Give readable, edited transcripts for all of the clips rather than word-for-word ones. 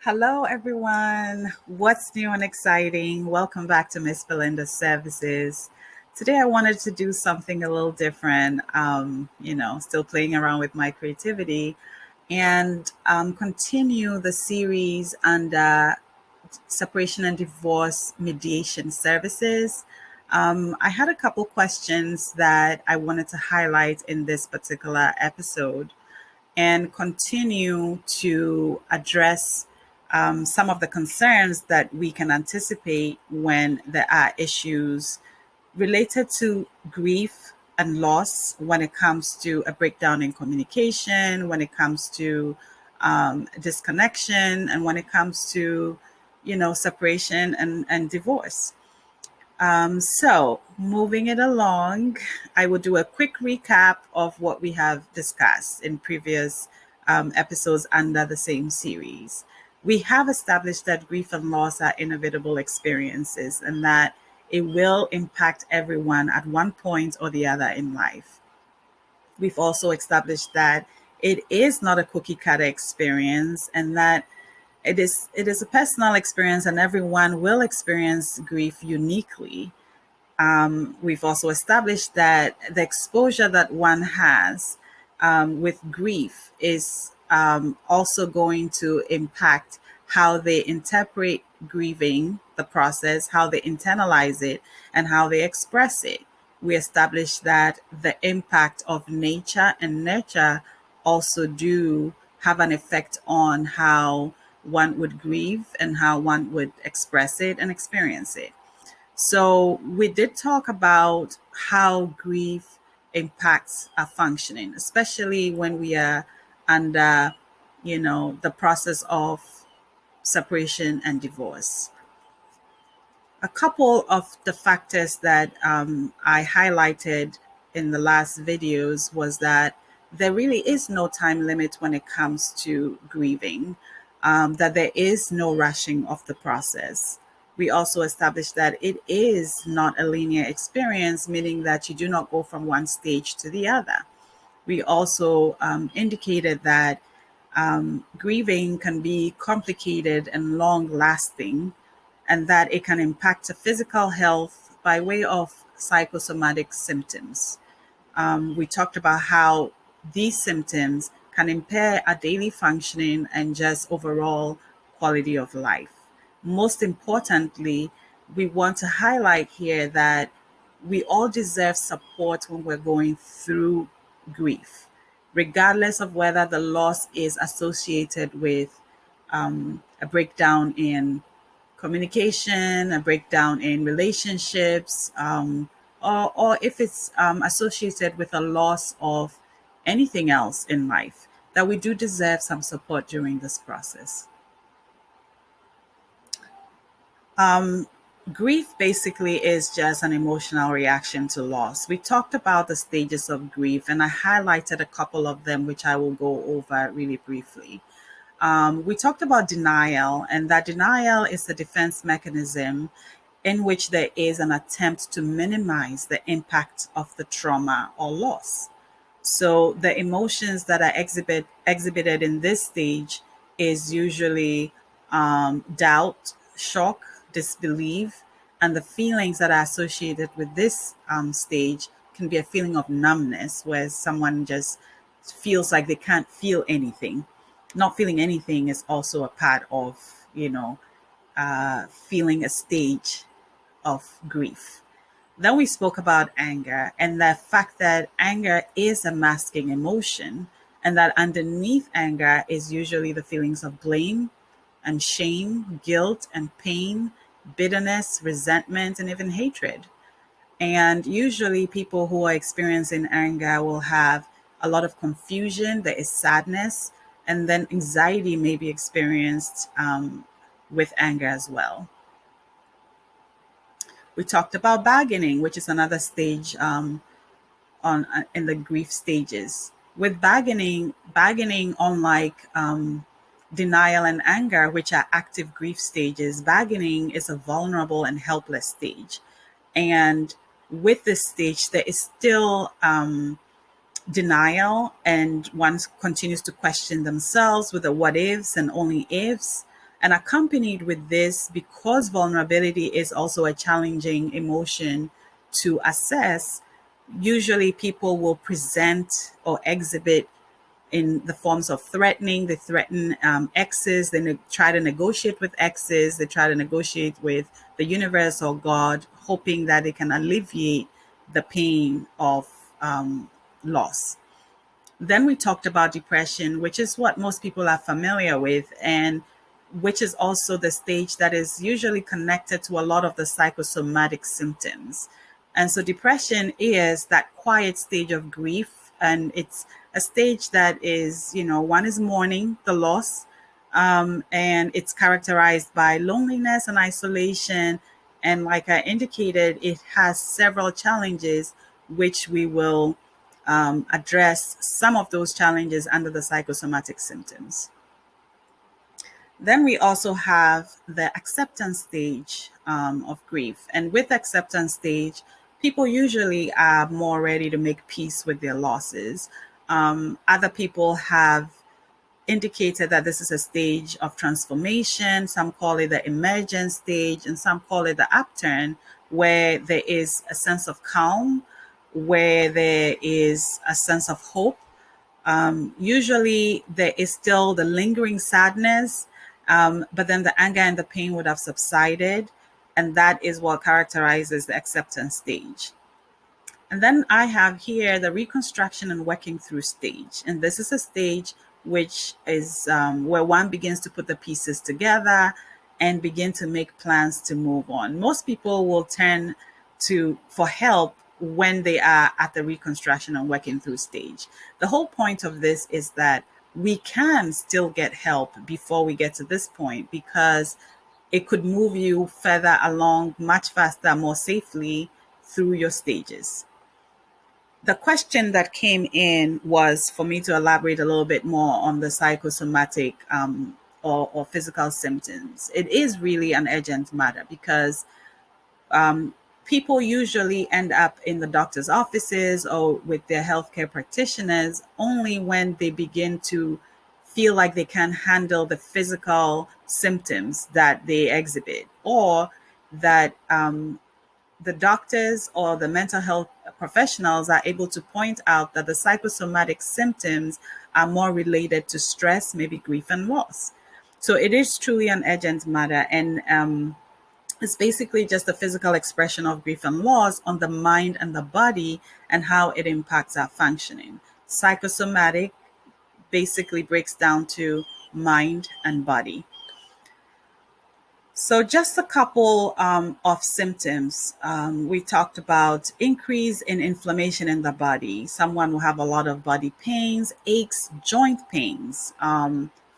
Hello, everyone. What's new and exciting? Welcome back to Miss Belinda's Services. Today, I wanted to do something a little different, still playing around with my creativity and continue the series under separation and divorce mediation services. I had a couple questions that I wanted to highlight in this particular episode and continue to address some of the concerns that we can anticipate when there are issues related to grief and loss when it comes to a breakdown in communication, when it comes to disconnection, and when it comes to, separation and divorce. So, moving it along, I will do a quick recap of what we have discussed in previous episodes under the same series. We have established that grief and loss are inevitable experiences and that it will impact everyone at one point or the other in life. We've also established that it is not a cookie cutter experience and that it is a personal experience and everyone will experience grief uniquely. We've also established that the exposure that one has with grief is also going to impact how they interpret grieving, the process, how they internalize it, and how they express it. We established that the impact of nature and nurture also do have an effect on how one would grieve and how one would express it and experience it. So we did talk about how grief impacts our functioning, especially when we are under, the process of separation and divorce. A couple of the factors that I highlighted in the last videos was that there really is no time limit when it comes to grieving, that there is no rushing of the process. We also established that it is not a linear experience, meaning that you do not go from one stage to the other. We also indicated that grieving can be complicated and long lasting, and that it can impact the physical health by way of psychosomatic symptoms. We talked about how these symptoms can impair our daily functioning and just overall quality of life. Most importantly, we want to highlight here that we all deserve support when we're going through grief, regardless of whether the loss is associated with a breakdown in communication, a breakdown in relationships, or if it's associated with a loss of anything else in life, that we do deserve some support during this process. Grief basically is just an emotional reaction to loss. We talked about the stages of grief, and I highlighted a couple of them, which I will go over really briefly. We talked about denial, and that denial is the defense mechanism in which there is an attempt to minimize the impact of the trauma or loss. So the emotions that are exhibited in this stage is usually doubt, shock, disbelief, and the feelings that are associated with this stage can be a feeling of numbness, where someone just feels like they can't feel anything. Not feeling anything is also a part of, feeling a stage of grief. Then we spoke about anger and the fact that anger is a masking emotion, and that underneath anger is usually the feelings of blame and shame, guilt and pain, bitterness, resentment, and even hatred. And usually, people who are experiencing anger will have a lot of confusion, there is sadness, and then anxiety may be experienced with anger as well. We talked about bargaining, which is another stage on in the grief stages. With bargaining, unlike denial and anger, which are active grief stages, bargaining is a vulnerable and helpless stage. And with this stage, there is still denial, and one continues to question themselves with the what ifs and only ifs. And accompanied with this, because vulnerability is also a challenging emotion to assess, usually people will present or exhibit in the forms of threatening. They threaten exes, they try to negotiate with exes, they try to negotiate with the universe or God, hoping that they can alleviate the pain of loss. Then we talked about depression, which is what most people are familiar with, and which is also the stage that is usually connected to a lot of the psychosomatic symptoms. And so depression is that quiet stage of grief, and it's a stage that is, one is mourning the loss, and it's characterized by loneliness and isolation. And like I indicated, it has several challenges, which we will address some of those challenges under the psychosomatic symptoms. Then we also have the acceptance stage of grief. And with acceptance stage, people usually are more ready to make peace with their losses. Other people have indicated that this is a stage of transformation. Some call it the emergent stage, and some call it the upturn, where there is a sense of calm, where there is a sense of hope. Usually, there is still the lingering sadness, but then the anger and the pain would have subsided. And that is what characterizes the acceptance stage. And then I have here the reconstruction and working through stage. And this is a stage which is where one begins to put the pieces together and begin to make plans to move on. Most people will turn to for help when they are at the reconstruction and working through stage. The whole point of this is that we can still get help before we get to this point, because it could move you further along much faster, more safely through your stages. The question that came in was for me to elaborate a little bit more on the psychosomatic or physical symptoms. It is really an urgent matter, because people usually end up in the doctor's offices or with their healthcare practitioners only when they begin to feel like they can handle the physical symptoms that they exhibit, or that the doctors or the mental health professionals are able to point out that the psychosomatic symptoms are more related to stress, maybe grief and loss. So it is truly an urgent matter. And it's basically just the physical expression of grief and loss on the mind and the body and how it impacts our functioning. Psychosomatic basically breaks down to mind and body. So just a couple of symptoms. We talked about increase in inflammation in the body. Someone will have a lot of body pains, aches, joint pains,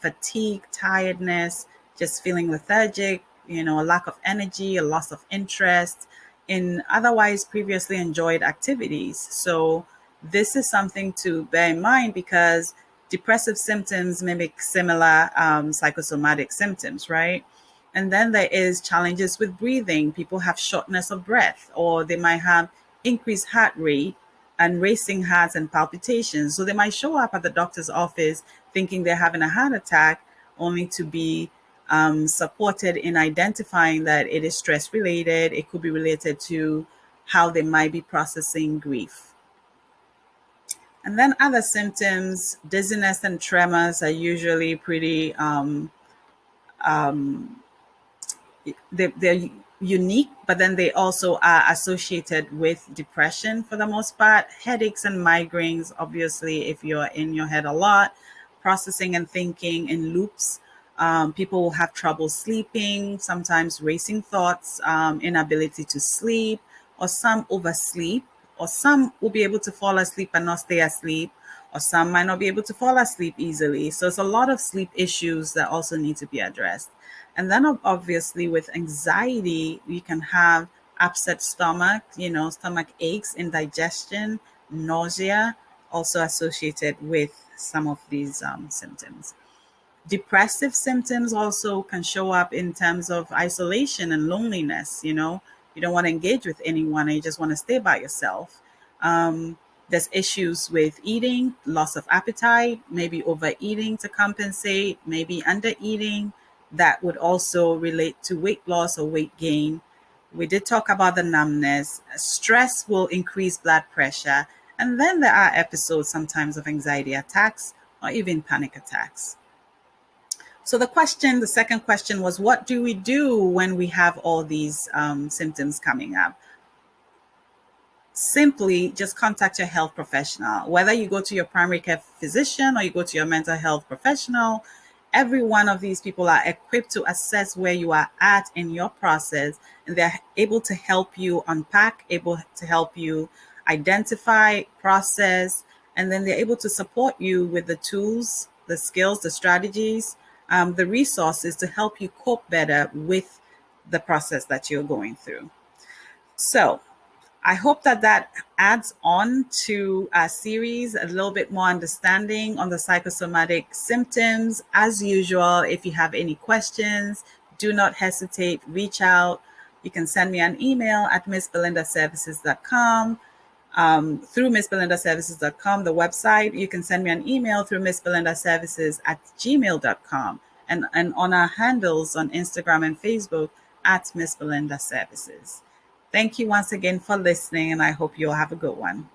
fatigue, tiredness, just feeling lethargic, a lack of energy, a loss of interest in otherwise previously enjoyed activities. So this is something to bear in mind, because depressive symptoms mimic similar psychosomatic symptoms, right? And then there is challenges with breathing. People have shortness of breath, or they might have increased heart rate and racing hearts and palpitations. So they might show up at the doctor's office thinking they're having a heart attack, only to be supported in identifying that it is stress related. It could be related to how they might be processing grief. And then other symptoms, dizziness and tremors are usually pretty they're unique, but then they also are associated with depression for the most part. Headaches and migraines, obviously, if you're in your head a lot, processing and thinking in loops. People will have trouble sleeping, sometimes racing thoughts, inability to sleep, or some oversleep, or some will be able to fall asleep and not stay asleep, or some might not be able to fall asleep easily. So it's a lot of sleep issues that also need to be addressed. And then obviously with anxiety, you can have upset stomach, stomach aches, indigestion, nausea, also associated with some of these symptoms. Depressive symptoms also can show up in terms of isolation and loneliness. You don't want to engage with anyone and you just want to stay by yourself. There's issues with eating, loss of appetite, maybe overeating to compensate, maybe under eating, that would also relate to weight loss or weight gain. We did talk about the numbness. Stress will increase blood pressure. And then there are episodes sometimes of anxiety attacks or even panic attacks. So the second question was, what do we do when we have all these symptoms coming up? Simply just contact your health professional. Whether you go to your primary care physician or you go to your mental health professional, every one of these people are equipped to assess where you are at in your process, and they're able to help you unpack, able to help you identify, process, and then they're able to support you with the tools, the skills, the strategies, the resources to help you cope better with the process that you're going through. So, I hope that adds on to our series a little bit more understanding on the psychosomatic symptoms. As usual, if you have any questions, do not hesitate, reach out. You can send me an email at missbelindaservices.com. Through missbelindaservices.com, the website. You can send me an email through missbelindaservices@gmail.com, and on our handles on Instagram and Facebook at Miss Belinda Services. Thank you once again for listening, and I hope you'll have a good one.